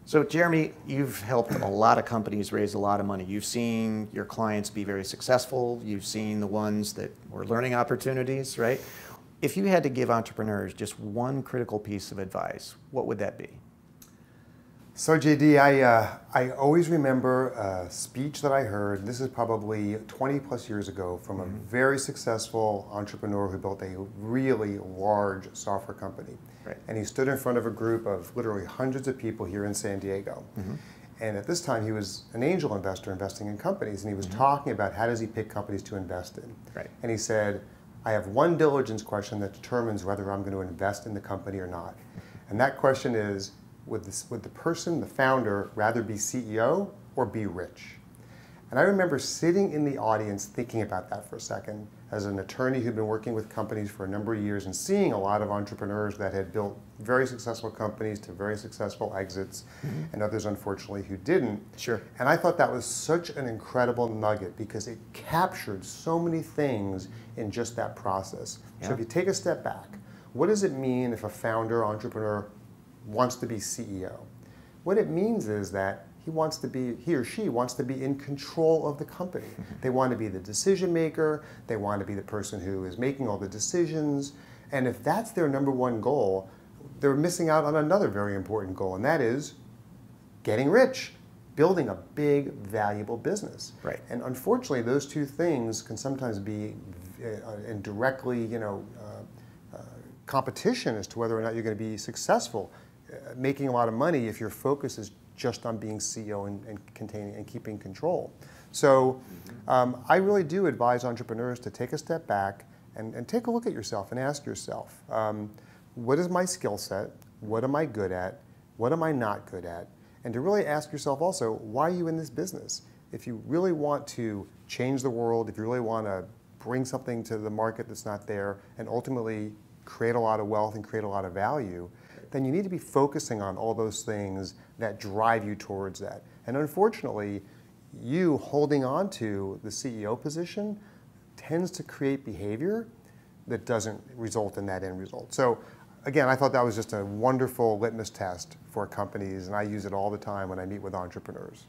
So Jeremy, you've helped a lot of companies raise a lot of money. You've seen your clients be very successful. You've seen the ones that were learning opportunities, right? If you had to give entrepreneurs just one critical piece of advice, what would that be? So JD, I always remember a speech that I heard, this is probably 20 plus years ago, from a very successful entrepreneur who built a really large software company. Right. And he stood in front of a group of literally hundreds of people here in San Diego. And at this time he was an angel investor investing in companies, and he was talking about how does he pick companies to invest in. Right. And he said, I have one diligence question that determines whether I'm going to invest in the company or not. And that question is, would the person, the founder, rather be CEO or be rich? And I remember sitting in the audience thinking about that for a second as an attorney who'd been working with companies for a number of years and seeing a lot of entrepreneurs that had built very successful companies to very successful exits, and others unfortunately who didn't. Sure. And I thought that was such an incredible nugget because it captured so many things in just that process. Yeah. So if you take a step back, what does it mean if a founder, entrepreneur wants to be CEO? What it means is that he or she wants to be in control of the company. They want to be the decision maker, they want to be the person who is making all the decisions, and if that's their number one goal, they're missing out on another very important goal, and that is getting rich, building a big, valuable business. Right. And unfortunately, those two things can sometimes be indirectly, competition as to whether or not you're going to be successful, making a lot of money if your focus is just on being CEO and containing and keeping control. So I really do advise entrepreneurs to take a step back and take a look at yourself and ask yourself, what is my skill set? What am I good at? What am I not good at? And to really ask yourself also, why are you in this business? If you really want to change the world, if you really want to bring something to the market that's not there, and ultimately create a lot of wealth and create a lot of value, then you need to be focusing on all those things that drive you towards that. And unfortunately, you holding on to the CEO position tends to create behavior that doesn't result in that end result. So again, I thought that was just a wonderful litmus test for companies, and I use it all the time when I meet with entrepreneurs.